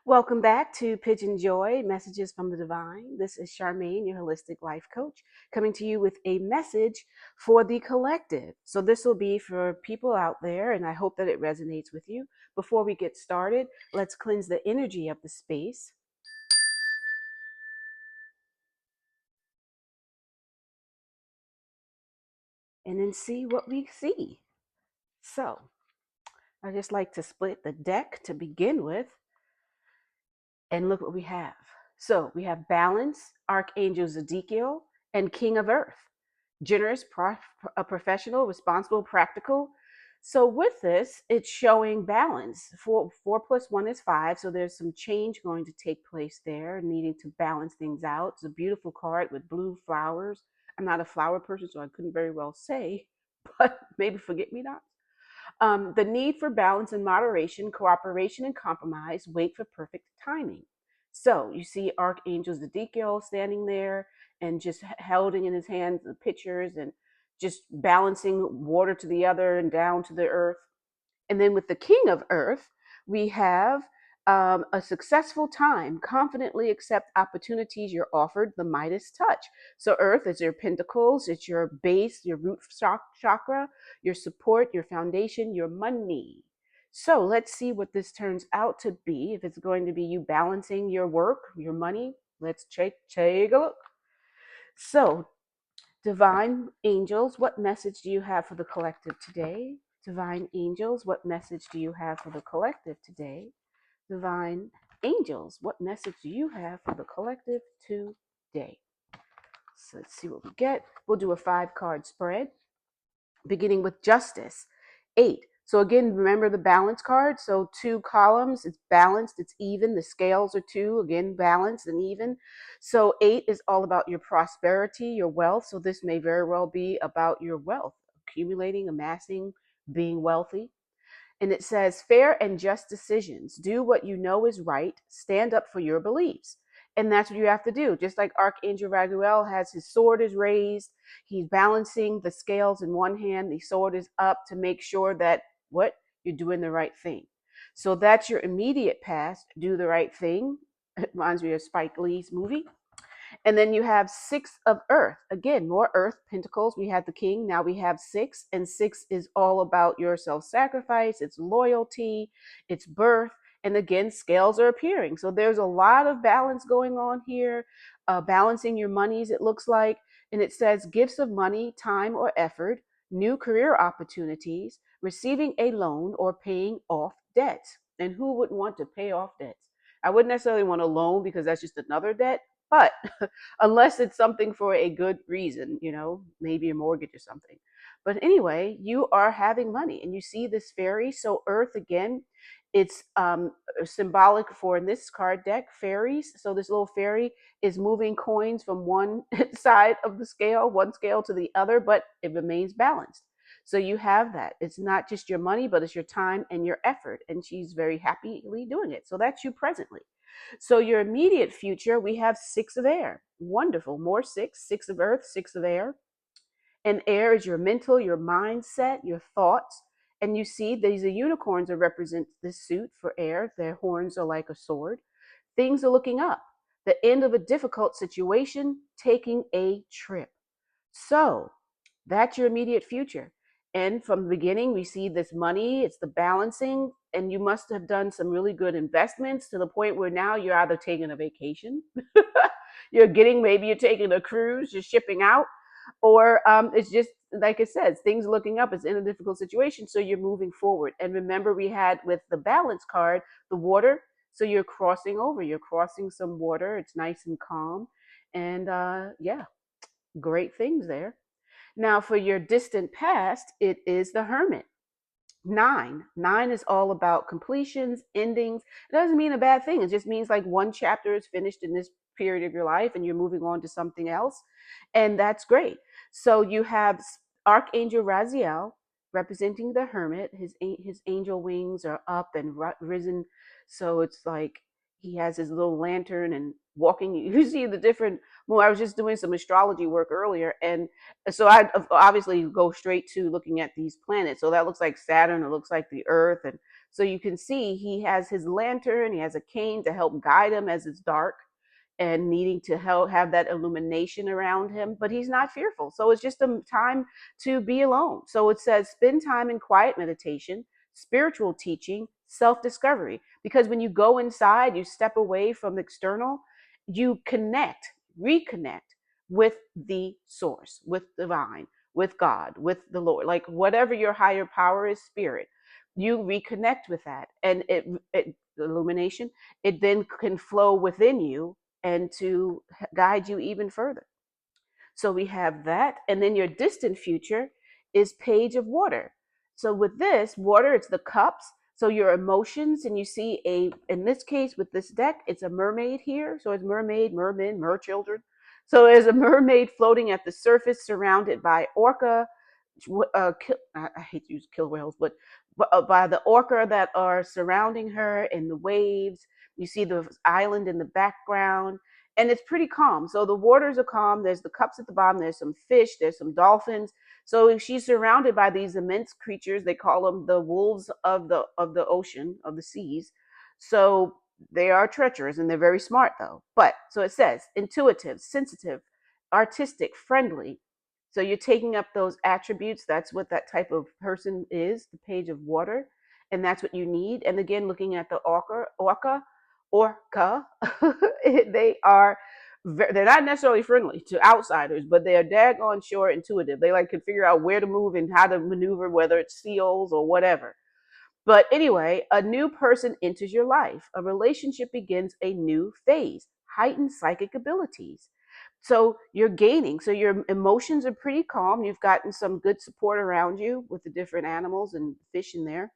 Welcome back to PYJynJoy, Messages from the Divine. This is Charmaine, your holistic life coach, coming to you with a message for the collective. So this will be for people out there, and I hope that it resonates with you. Before we get started, let's cleanse the energy of the space and then see what we see. So I just like to split the deck to begin with and look what we have. So we have Balance, Archangel Zedekiel, and King of Earth. Generous, a professional, responsible, practical. So with this, it's showing balance. Four plus one is five, so there's some change going to take place there, needing to balance things out. It's a beautiful card with blue flowers. I'm not a flower person, so I couldn't very well say, but maybe forget me not. The need for balance and moderation, cooperation and compromise, wait for perfect timing. So you see Archangel Zedekiel standing there and just holding in his hands the pictures and just balancing water to the other and down to the earth. And then with the King of Earth, we have a successful time. Confidently accept opportunities you're offered, the Midas touch. So, Earth is your pentacles, it's your base, your root chakra, your support, your foundation, your money. So, let's see what this turns out to be. If it's going to be you balancing your work, your money, let's take a look. So, Divine angels, what message do you have for the collective today? Divine angels, what message do you have for the collective today? Divine angels, what message do you have for the collective today? So let's see what we get. We'll do a 5-card spread, beginning with Justice. 8. So again, remember the balance card. So 2 columns, it's balanced, it's even. The scales are 2, again, balanced and even. So 8 is all about your prosperity, your wealth. So this may very well be about your wealth, accumulating, amassing, being wealthy. And it says, fair and just decisions. Do what you know is right. Stand up for your beliefs. And that's what you have to do. Just like Archangel Raguel has his sword is raised, he's balancing the scales in one hand, the sword is up to make sure that what? You're doing the right thing. So that's your immediate past. Do the right thing. It reminds me of Spike Lee's movie. And then you have 6 of Earth. Again, more Earth pentacles. We had the King. Now we have 6. And 6 is all about your self-sacrifice. It's loyalty. It's birth. And again, scales are appearing. So there's a lot of balance going on here. Balancing your monies, it looks like. And it says gifts of money, time, or effort, new career opportunities, receiving a loan, or paying off debts. And who wouldn't want to pay off debts? I wouldn't necessarily want a loan because that's just another debt, but unless it's something for a good reason, maybe a mortgage or something. But anyway, you are having money and you see this fairy. So Earth, again, it's symbolic for, in this card deck, fairies. So this little fairy is moving coins from one side of the scale, one scale to the other, but it remains balanced. So you have that. It's not just your money, but it's your time and your effort. And she's very happily doing it. So that's you presently. So your immediate future, we have 6 of air. Wonderful. More 6, 6 of earth, 6 of air. And air is your mental, your mindset, your thoughts. And you see these are unicorns that represent this suit for air. Their horns are like a sword. Things are looking up. The end of a difficult situation, taking a trip. So that's your immediate future. And from the beginning, we see this money, it's the balancing, and you must have done some really good investments to the point where now you're either taking a vacation, maybe you're taking a cruise, you're shipping out, or it's just, like it says, things looking up, it's in a difficult situation, so you're moving forward. And remember, we had with the balance card, the water, so you're crossing over, you're crossing some water, it's nice and calm, and yeah, great things there. Now, for your distant past, it is the Hermit. 9. 9 is all about completions, endings. It doesn't mean a bad thing. It just means like one chapter is finished in this period of your life and you're moving on to something else. And that's great. So you have Archangel Raziel representing the Hermit. His angel wings are up and risen. So it's like he has his little lantern and walking. You see the different. Well, I was just doing some astrology work earlier, and so I obviously go straight to looking at these planets. So that looks like Saturn. It looks like the Earth, and so you can see he has his lantern. He has a cane to help guide him as it's dark and needing to help have that illumination around him, but he's not fearful. So it's just a time to be alone. So it says spend time in quiet meditation, spiritual teaching, self-discovery. Because when you go inside, you step away from the external, you connect, reconnect with the source, with divine, with God, with the Lord, like whatever your higher power is, spirit. You reconnect with that, and it illumination, it then can flow within you and to guide you even further. So we have that. And then your distant future is page of water. So with this water, it's the cups. So your emotions, and you see in this case with this deck, it's a mermaid here. So it's mermaid, mermen, mer children. So there's a mermaid floating at the surface surrounded by orca, I hate to use killer whales, but by the orca that are surrounding her in the waves. You see the island in the background, and it's pretty calm. So the waters are calm. There's the cups at the bottom. There's some fish. There's some dolphins. So she's surrounded by these immense creatures. They call them the wolves of the ocean, of the seas. So they are treacherous and they're very smart though. But so it says intuitive, sensitive, artistic, friendly. So you're taking up those attributes. That's what that type of person is, the page of water. And that's what you need. And again, looking at the orca, they are, they're not necessarily friendly to outsiders, but they are daggone sure intuitive. They like can figure out where to move and how to maneuver, whether it's seals or whatever. But anyway, a new person enters your life. A relationship begins a new phase, heightened psychic abilities. So you're gaining. So your emotions are pretty calm. You've gotten some good support around you with the different animals and fish in there.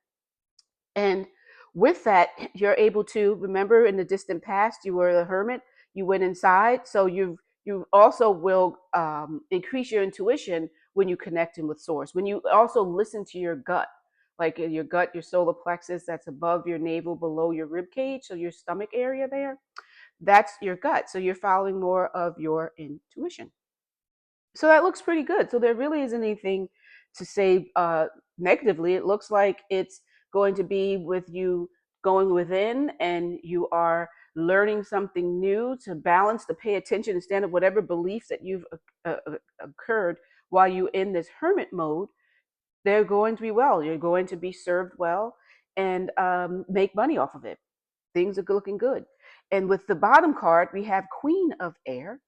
And with that, you're able to remember in the distant past, you were the hermit, you went inside. So you also will increase your intuition when you connect in with source. When you also listen to your gut, like your gut, your solar plexus, that's above your navel, below your rib cage, so your stomach area there, that's your gut. So you're following more of your intuition. So that looks pretty good. So there really isn't anything to say negatively. It looks like it's going to be with you going within, and you are learning something new to balance, to pay attention, and stand up whatever beliefs that you've occurred while you're in this hermit mode. They're going to be well. You're going to be served well and make money off of it. Things are looking good. And with the bottom card, we have Queen of Air,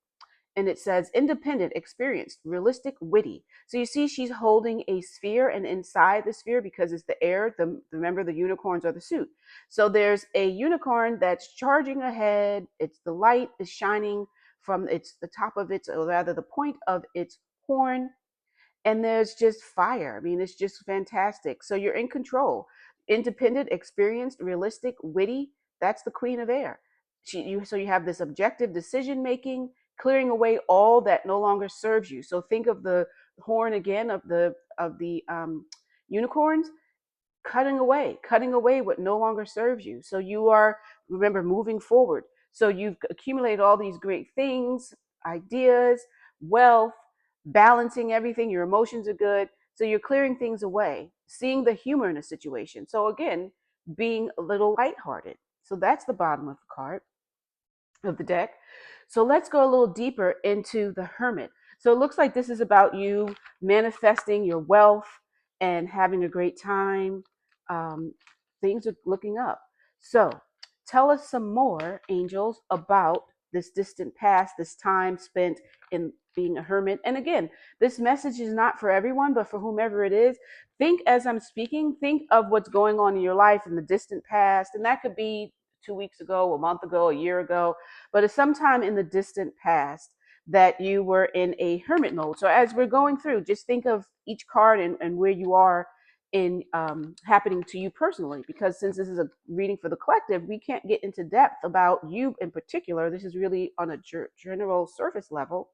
and it says independent, experienced, realistic, witty. So you see she's holding a sphere, and inside the sphere, because it's the air, remember the unicorns are the suit. So there's a unicorn that's charging ahead. It's the light is shining from the top of its, or rather the point of its horn, and there's just fire. I mean, it's just fantastic. So you're in control, independent, experienced, realistic, witty. That's the Queen of Air. So you have this objective decision making, clearing away all that no longer serves you. So think of the horn again of the unicorns, cutting away what no longer serves you. So you are, remember, moving forward. So you've accumulated all these great things, ideas, wealth, balancing everything. Your emotions are good. So you're clearing things away, seeing the humor in a situation. So again, being a little lighthearted. So that's the bottom of the card, of the deck. So let's go a little deeper into the Hermit. So it looks like this is about you manifesting your wealth and having a great time. Things are looking up. So tell us some more, angels, about this distant past, this time spent in being a hermit. And again, this message is not for everyone, but for whomever it is. Think as I'm speaking, think of what's going on in your life in the distant past. And that could be 2 weeks ago, a month ago, a year ago, but it's sometime in the distant past that you were in a hermit mode. So as we're going through, just think of each card and where you are in happening to you personally, because since this is a reading for the collective, we can't get into depth about you in particular. This is really on a general surface level.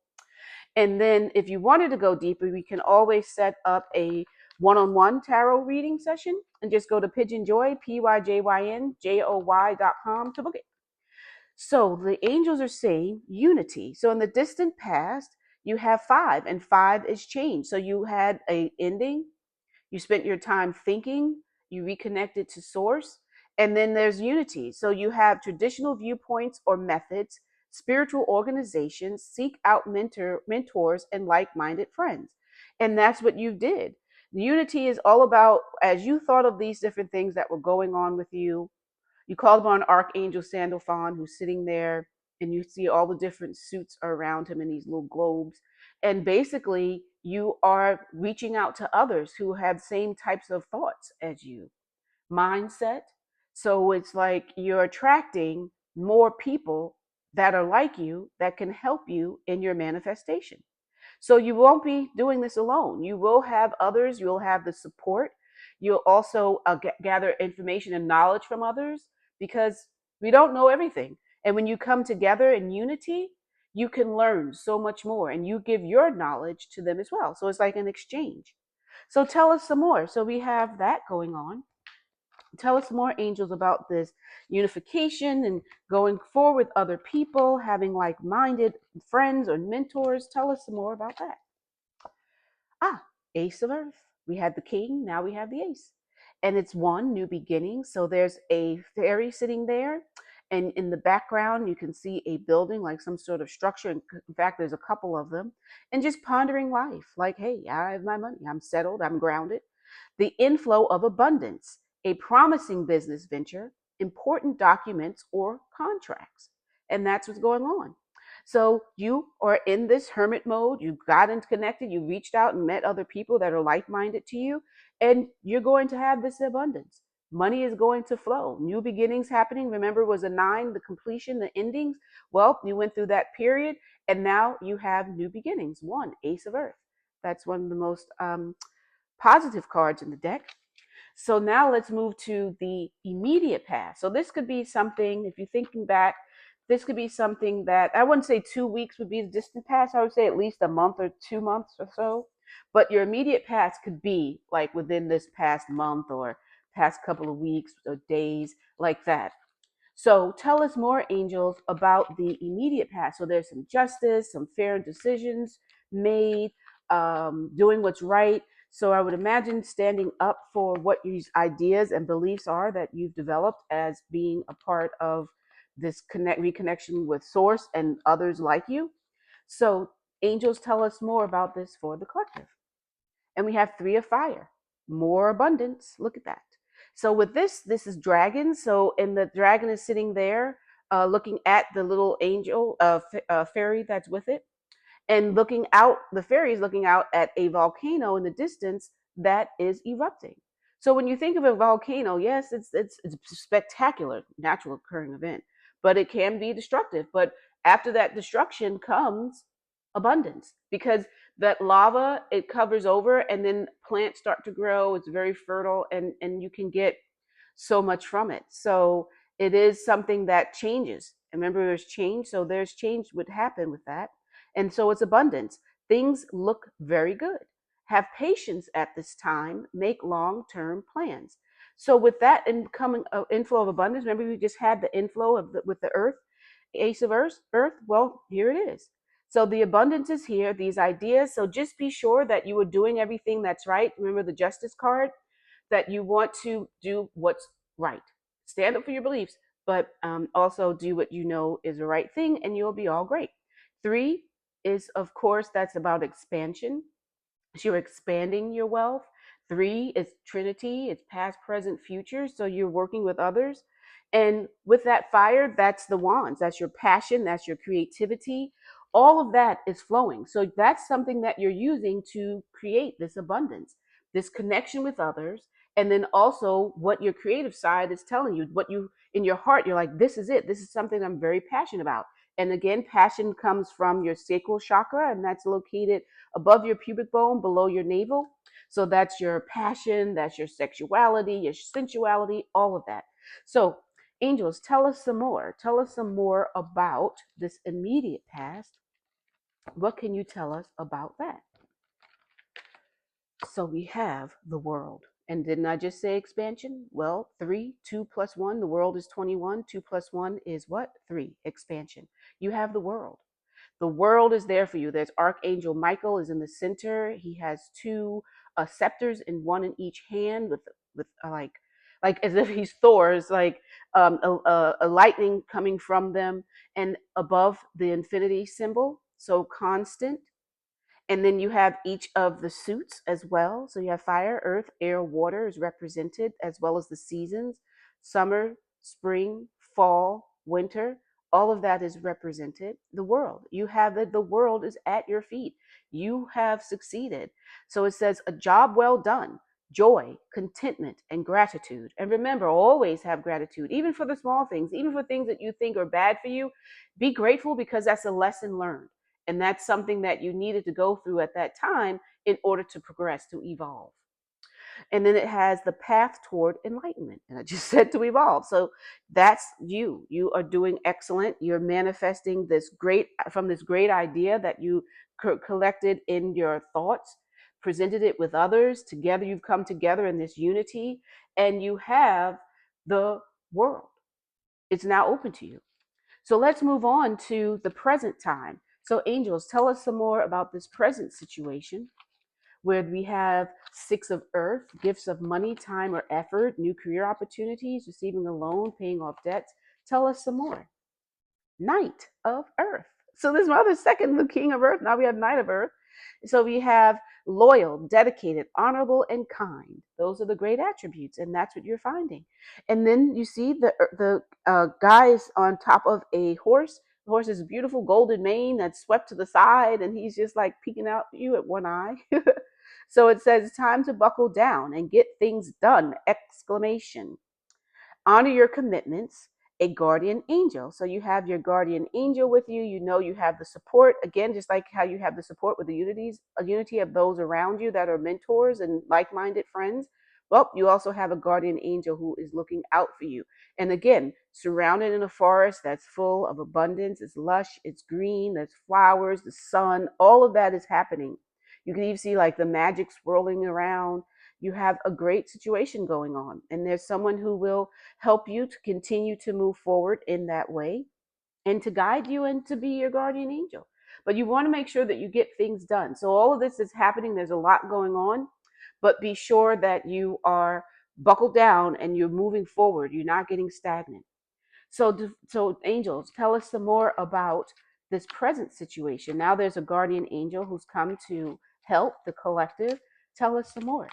And then if you wanted to go deeper, we can always set up a one-on-one tarot reading session and just go to PYJynJoy, PYJynJoy.com to book it. So the angels are saying unity. So in the distant past, you have five, and five is change. So you had a ending, you spent your time thinking, you reconnected to source, and then there's unity. So you have traditional viewpoints or methods, spiritual organizations, seek out mentors and like-minded friends. And that's what you did. Unity is all about, as you thought of these different things that were going on with you, you called upon Archangel Sandalphon, who's sitting there, and you see all the different suits around him in these little globes. And basically, you are reaching out to others who have same types of thoughts as you, mindset. So it's like you're attracting more people that are like you that can help you in your manifestation. So you won't be doing this alone. You will have others. You'll have the support. You'll also gather information and knowledge from others because we don't know everything. And when you come together in unity, you can learn so much more and you give your knowledge to them as well. So it's like an exchange. So tell us some more. So we have that going on. Tell us more, angels, about this unification and going forward with other people, having like minded friends or mentors. Tell us some more about that. Ah, Ace of Earth. We had the king, now we have the ace. And it's one new beginning. So there's a fairy sitting there. And in the background, you can see a building, like some sort of structure. In fact, there's a couple of them. And just pondering life like, hey, I have my money. I'm settled. I'm grounded. The inflow of abundance, a promising business venture, important documents or contracts. And that's what's going on. So you are in this hermit mode. You got in connected. You reached out and met other people that are like-minded to you, and you're going to have this abundance. Money is going to flow. New beginnings happening. Remember, it was a 9, the completion, the endings. Well, you went through that period, and now you have new beginnings. 1, Ace of Earth. That's one of the most positive cards in the deck. So now let's move to the immediate past. So this could be something, if you're thinking back, this could be something that I wouldn't say 2 weeks would be the distant past. I would say at least a month or 2 months or so. But your immediate past could be like within this past month or past couple of weeks or days, like that. So tell us more, angels, about the immediate past. So there's some justice, some fair decisions made, doing what's right. So I would imagine standing up for what these ideas and beliefs are that you've developed as being a part of this reconnection with source and others like you. So angels, tell us more about this for the collective. And we have 3 of fire, more abundance. Look at that. So with this is dragon. So, and the dragon is sitting there looking at the little angel fairy that's with it, and looking out, the fairy is looking out at a volcano in the distance that is erupting. So when you think of a volcano, yes, it's a spectacular natural occurring event, but it can be destructive. But after that destruction comes abundance, because that lava, it covers over and then plants start to grow. It's very fertile, and you can get so much from it. So it is something that changes. Remember, there's change. So there's change would happen with that. And so it's abundance. Things look very good. Have patience at this time. Make long-term plans. So with that incoming inflow of abundance, remember we just had the inflow of with the earth, ace of earth. Well, here it is. So the abundance is here, these ideas. So just be sure that you are doing everything that's right. Remember the justice card, that you want to do what's right. Stand up for your beliefs, but also do what you know is the right thing, and you'll be all great. 3 is, of course, that's about expansion. So you're expanding your wealth. 3 is Trinity, it's past, present, future. So you're working with others. And with that fire, that's the wands. That's your passion, that's your creativity. All of that is flowing. So that's something that you're using to create this abundance, this connection with others. And then also what your creative side is telling you, what you in your heart, you're like, this is it. This is something I'm very passionate about. And again, passion comes from your sacral chakra, and that's located above your pubic bone, below your navel. So that's your passion, that's your sexuality, your sensuality, all of that. So, angels, tell us some more. Tell us some more about this immediate past. What can you tell us about that? So we have the world. And didn't I just say expansion? Well, 3, 2 plus 1, the world is 21. 2 plus 1 is what? 3, expansion. You have the world. The world is there for you. There's Archangel Michael is in the center. He has two scepters in one in each hand with like as if he's Thor's, like a lightning coming from them, and above the infinity symbol. So constant. And then you have each of the suits as well. So you have fire, earth, air, water is represented, as well as the seasons: summer, spring, fall, winter. All of that is represented. The world. You have the world is at your feet. You have succeeded. So it says, a job well done, joy, contentment, and gratitude. And remember, always have gratitude, even for the small things, even for things that you think are bad for you. Be grateful, because that's a lesson learned. And that's something that you needed to go through at that time in order to progress, to evolve. And then it has the path toward enlightenment. And I just said to evolve. So that's you. You are doing excellent. You're manifesting this great, from this great idea that you collected in your thoughts, presented it with others. Together, you've come together in this unity, and you have the world. It's now open to you. So let's move on to the present time. So, angels, tell us some more about this present situation where we have Six of Earth, gifts of money, time, or effort, new career opportunities, receiving a loan, paying off debts. Tell us some more. Knight of Earth. So this mother's second, the King of Earth. Now we have Knight of Earth. So we have loyal, dedicated, honorable, and kind. Those are the great attributes, and that's what you're finding. And then you see the guy is on top of a horse. The horse is a beautiful golden mane that's swept to the side, and he's just like peeking out at you at one eye. So it says, time to buckle down and get things done! Exclamation. Honor your commitments. A guardian angel. So you have your guardian angel with you. You know you have the support. Again, just like how you have the support with the a unity of those around you that are mentors and like-minded friends. Well, you also have a guardian angel who is looking out for you. And again, surrounded in a forest that's full of abundance. It's lush, it's green, there's flowers, the sun, all of that is happening. You can even see like the magic swirling around. You have a great situation going on, and there's someone who will help you to continue to move forward in that way and to guide you and to be your guardian angel. But you want to make sure that you get things done. So all of this is happening. There's a lot going on, but be sure that you are buckled down and you're moving forward. You're not getting stagnant. So angels, tell us some more about this present situation. Now there's a guardian angel who's come to help the collective. Tell us some more.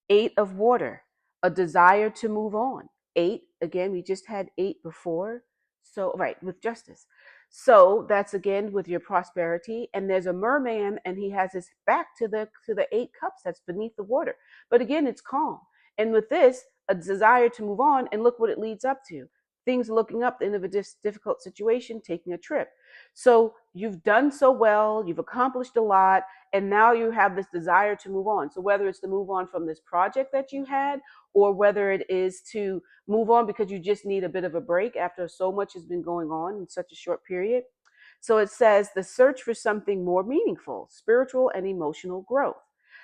Eight of water, a desire to move on. Eight, again, we just had eight before. So, right, with justice. So that's again with your prosperity. And there's a merman, and he has his back to the eight cups that's beneath the water. But again, it's calm. And with this, a desire to move on, and look what it leads up to. Things looking up, the end of a difficult situation, taking a trip. So you've done so well, you've accomplished a lot, and now you have this desire to move on. So whether it's to move on from this project that you had, or whether it is to move on because you just need a bit of a break after so much has been going on in such a short period. So it says the search for something more meaningful, spiritual and emotional growth.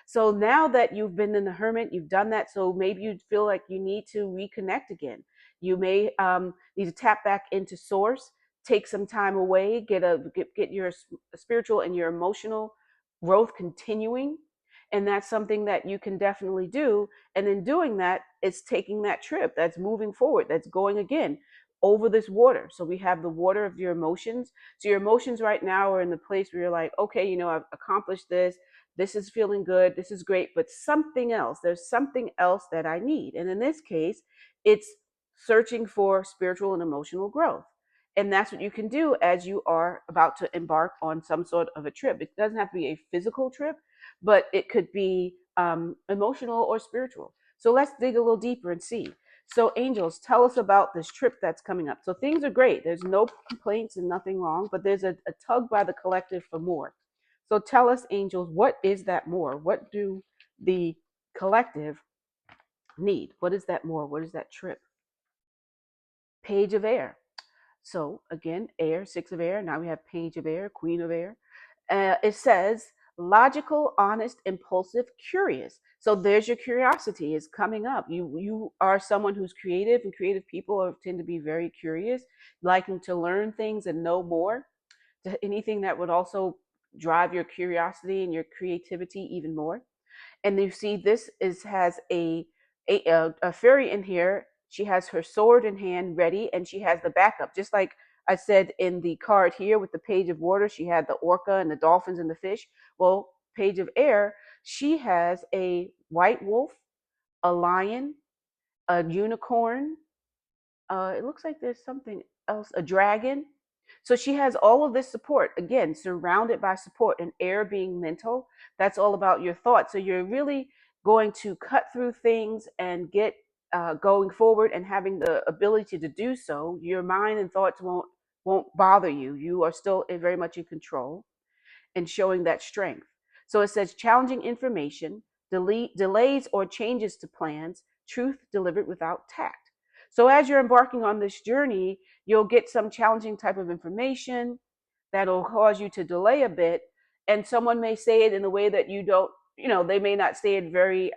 So now that you've been in the hermit, you've done that. So maybe you feel like you need to reconnect again. You may need to tap back into source, take some time away, get your spiritual and your emotional growth continuing. And that's something that you can definitely do. And in doing that, it's taking that trip, that's moving forward, that's going again over this water. So we have the water of your emotions. So your emotions right now are in the place where you're like, okay, I've accomplished this. This is feeling good. This is great. But something else, there's something else that I need. And in this case, it's searching for spiritual and emotional growth. And that's what you can do as you are about to embark on some sort of a trip. It doesn't have to be a physical trip, but it could be emotional or spiritual. So let's dig a little deeper and see. So angels, tell us about this trip that's coming up. So things are great. There's no complaints and nothing wrong, but there's a tug by the collective for more. So tell us, angels, what is that more? What do the collective need? What is that more? What is that trip? Page of air. So again, air, six of air. Now we have page of air, queen of air. It says logical, honest, impulsive, curious. So there's your curiosity is coming up. You are someone who's creative, and creative people tend to be very curious, liking to learn things and know more. Anything that would also drive your curiosity and your creativity even more. And you see this is has a fairy in here. She has her sword in hand ready, and she has the backup, just like I said in the card here with the page of water. She had the orca and the dolphins and the fish. Well, page of air, she has a white wolf, a lion, a unicorn, it looks like there's something else, a dragon. So she has all of this support, again, surrounded by support, and air being mental. That's all about your thoughts. So you're really going to cut through things and get going forward and having the ability to do so. Your mind and thoughts won't bother you. You are still very much in control and showing that strength. So it says challenging information, delays or changes to plans, truth delivered without tact. So as you're embarking on this journey, you'll get some challenging type of information that'll cause you to delay a bit. And someone may say it in a way that you don't, they may not say it very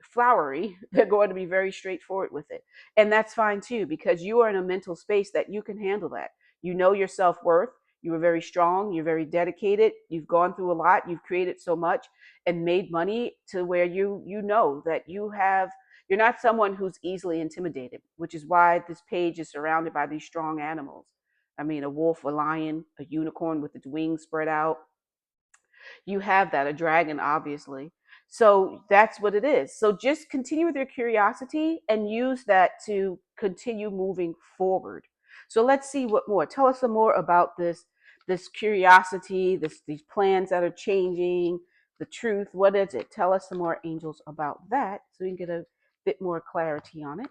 flowery. They're going to be very straightforward with it. And that's fine too, because you are in a mental space that you can handle that. You know your self worth. You are very strong. You're very dedicated. You've gone through a lot. You've created so much and made money to where you know that you're not someone who's easily intimidated, which is why this page is surrounded by these strong animals. I mean, a wolf, a lion, a unicorn with its wings spread out. You have that, a dragon, obviously. So that's what it is. So just continue with your curiosity and use that to continue moving forward. So let's see what more. Tell us some more about this curiosity, these plans that are changing, the truth. What is it? Tell us some more, angels, about that so we can get a bit more clarity on it.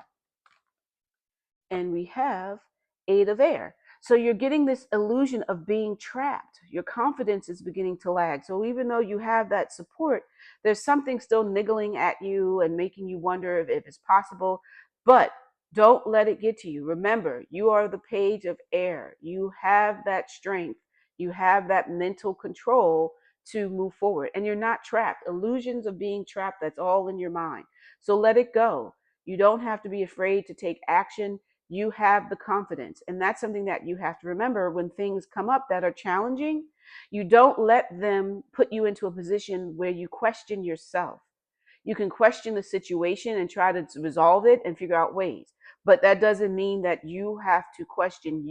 And we have Eight of Air. So you're getting this illusion of being trapped. Your confidence is beginning to lag. So even though you have that support, there's something still niggling at you and making you wonder if it's possible. But don't let it get to you. Remember, you are the page of air. You have that strength. You have that mental control to move forward. And you're not trapped. Illusions of being trapped, that's all in your mind. So let it go. You don't have to be afraid to take action. You have the confidence. And that's something that you have to remember when things come up that are challenging. You don't let them put you into a position where you question yourself. You can question the situation and try to resolve it and figure out ways. But that doesn't mean that you have to question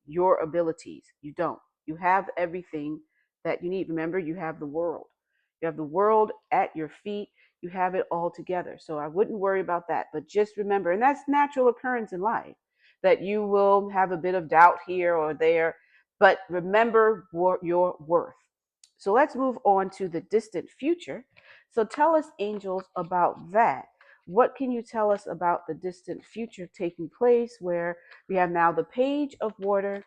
your abilities. You don't. You have everything that you need. Remember, you have the world. You have the world at your feet. You have it all together. So I wouldn't worry about that. But just remember, and that's natural occurrence in life, that you will have a bit of doubt here or there. But remember your worth. So let's move on to the distant future. So tell us, angels, about that. What can you tell us about the distant future taking place where we have now the page of water?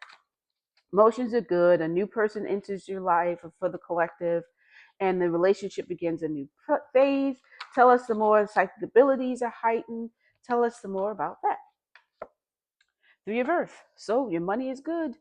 Emotions are good. A new person enters your life for the collective, and the relationship begins a new phase. Tell us some more. Psychic abilities are heightened. Tell us some more about that. Three of Earth. So your money is good.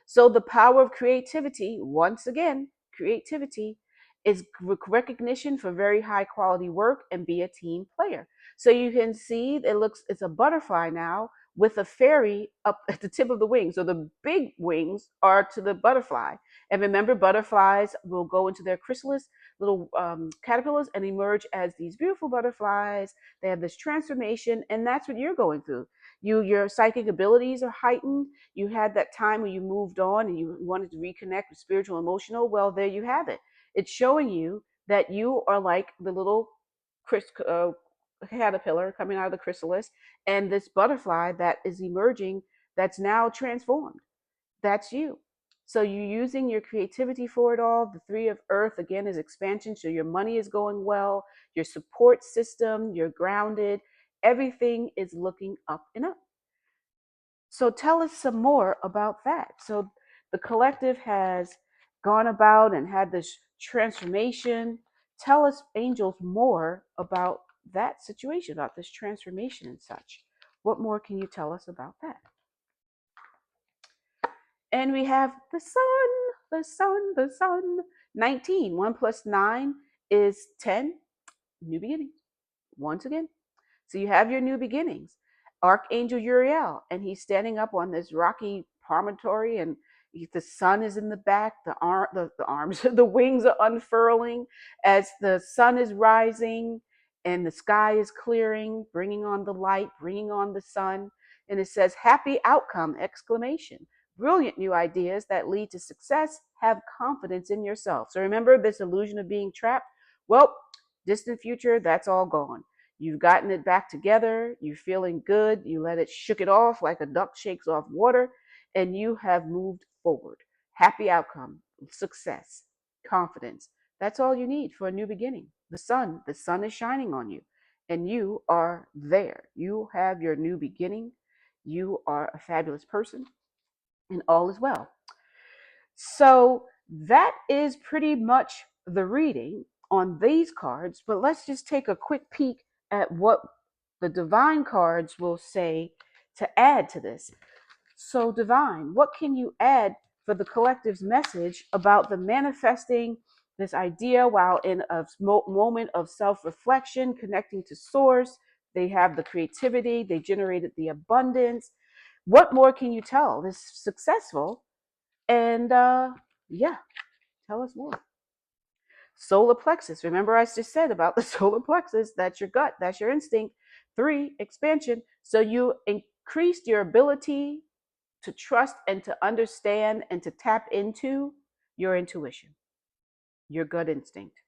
So the power of creativity, once again, creativity is recognition for very high quality work and be a team player. So you can see it's a butterfly now with a fairy up at the tip of the wing. So the big wings are to the butterfly. And remember, butterflies will go into their chrysalis, little caterpillars, and emerge as these beautiful butterflies. They have this transformation, and that's what you're going through. Your psychic abilities are heightened. You had that time when you moved on and you wanted to reconnect with spiritual, emotional. Well, there you have it. It's showing you that you are like the little caterpillar coming out of the chrysalis, and this butterfly that is emerging, that's now transformed. That's you. So you're using your creativity for it all. The Three of Earth, again, is expansion. So your money is going well. Your support system, you're grounded. Everything is looking up and up. So tell us some more about that. So the collective has gone about and had this transformation. Tell us, angels, more about that situation, about this transformation and such. What more can you tell us about that? And we have the sun, the sun, the sun. 19. 1 plus 9 is 10. New beginnings. Once again. So you have your new beginnings. Archangel Uriel, and he's standing up on this rocky promontory, and the sun is in the back. The arms, the wings are unfurling as the sun is rising, and the sky is clearing, bringing on the light, bringing on the sun. And it says, "Happy outcome!" Exclamation. Brilliant new ideas that lead to success. Have confidence in yourself. So remember this illusion of being trapped. Well, distant future, that's all gone. You've gotten it back together. You're feeling good. You let it shook it off like a duck shakes off water, and you have moved forward. Happy outcome, success, confidence. That's all you need for a new beginning. The sun is shining on you, and you are there. You have your new beginning. You are a fabulous person, and all is well. So that is pretty much the reading on these cards, but let's just take a quick peek at what the divine cards will say to add to this. So divine, what can you add for the collective's message about the manifesting this idea while in a moment of self-reflection, connecting to source? They have the creativity, they generated the abundance. What more can you tell? This successful, and yeah, tell us more. Solar plexus. Remember, I just said about the solar plexus. That's your gut. That's your instinct. 3, expansion. So you increased your ability to trust and to understand and to tap into your intuition, your gut instinct.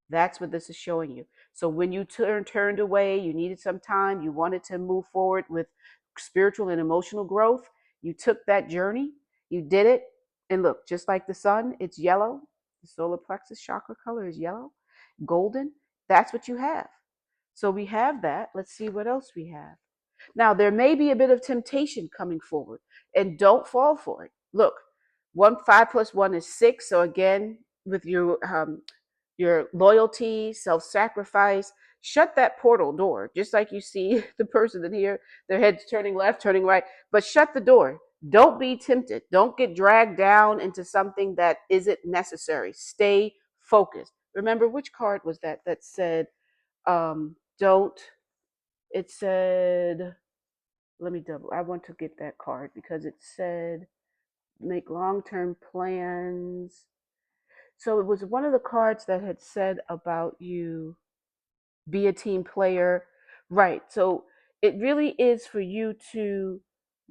That's what this is showing you. So when you turned away, you needed some time, you wanted to move forward with spiritual and emotional growth, you took that journey, you did it, and look, just like the sun, it's yellow. The solar plexus chakra color is yellow, golden. That's what you have. So we have that. Let's see what else we have. Now, there may be a bit of temptation coming forward, and don't fall for it. Look, 5 plus 1 is 6. So again, with your loyalty, self-sacrifice, shut that portal door. Just like you see the person in here, their head's turning left, turning right, but shut the door. Don't be tempted. Don't get dragged down into something that isn't necessary. Stay focused. Remember, which card was that said, don't, it said, let me double, I want to get that card because it said, make long-term plans. So it was one of the cards that had said about you be a team player. Right. So it really is for you to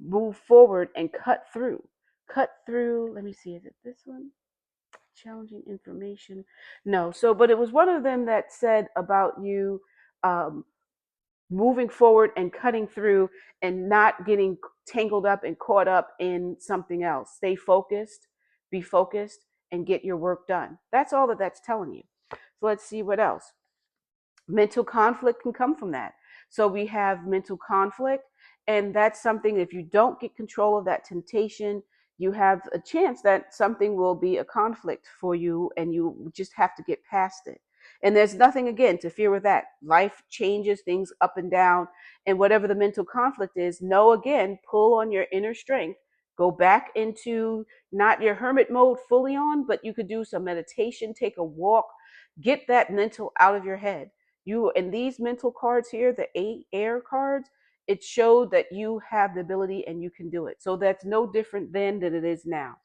move forward and cut through. Cut through. Let me see. Is it this one? Challenging information. No. So, but it was one of them that said about you um, moving forward and cutting through and not getting tangled up and caught up in something else. Stay focused, be focused, and get your work done. That's all that that's telling you. So let's see what else. Mental conflict can come from that. So we have mental conflict, and that's something, if you don't get control of that temptation, you have a chance that something will be a conflict for you, and you just have to get past it. And there's nothing, again, to fear with that. Life changes, things up and down, and whatever the mental conflict is, know, again, pull on your inner strength. Go back into not your hermit mode fully on, but you could do some meditation, take a walk, get that mental out of your head. You, and these mental cards here, the 8 air cards, it showed that you have the ability and you can do it. So that's no different then than it is now.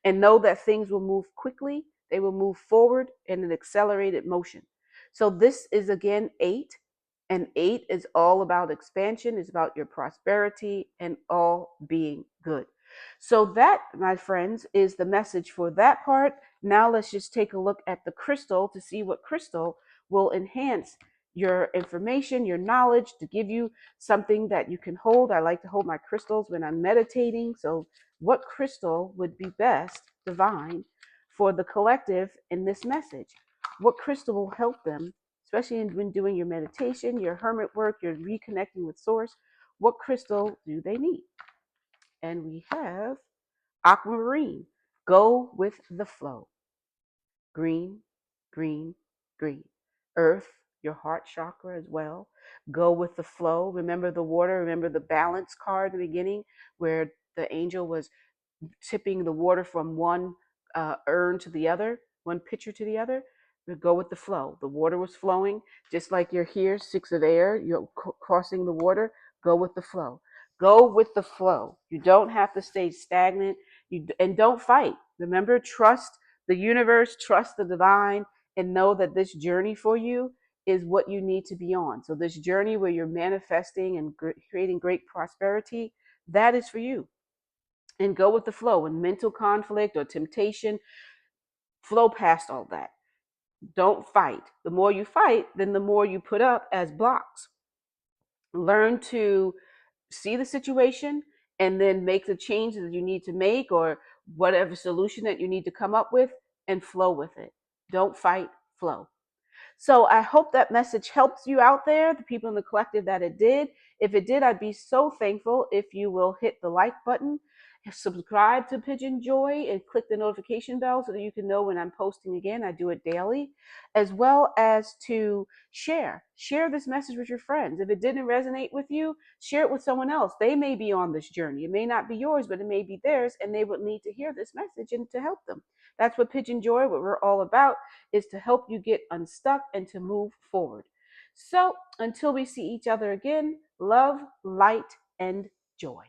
And know that things will move quickly. They will move forward in an accelerated motion. So this is again 8. And 8 is all about expansion. It's about your prosperity and all being good. So that, my friends, is the message for that part. Now let's just take a look at the crystal to see what crystal will enhance your information, your knowledge, to give you something that you can hold. I like to hold my crystals when I'm meditating. So what crystal would be best, divine, for the collective in this message? What crystal will help them, especially when doing your meditation, your hermit work, you're reconnecting with source? What crystal do they need? And we have aquamarine. Go with the flow. Green, green, green. Earth, your heart chakra as well. Go with the flow. Remember the water. Remember the balance card in the beginning where the angel was tipping the water from one urn to the other. one picture to the other, but go with the flow. The water was flowing, just like you're here, 6 of air, you're crossing the water, go with the flow. Go with the flow. You don't have to stay stagnant. And don't fight. Remember, trust the universe, trust the divine, and know that this journey for you is what you need to be on. So this journey where you're manifesting and creating great prosperity, that is for you. And go with the flow. And mental conflict or temptation, flow past all that. Don't fight. The more you fight, then the more you put up as blocks. Learn to see the situation and then make the changes that you need to make, or whatever solution that you need to come up with, and flow with it. Don't fight, flow. So I hope that message helps you out there, the people in the collective that it did. If it did, I'd be so thankful if you will hit the like button, subscribe to PYJynJoy, and click the notification bell so that you can know when I'm posting again. I do it daily, as well as to share this message with your friends. If it didn't resonate with you, share it with someone else. They may be on this journey. It may not be yours, but it may be theirs, and they would need to hear this message and to help them. That's what PYJynJoy, what we're all about, is to help you get unstuck and to move forward. So until we see each other again, love, light, and joy.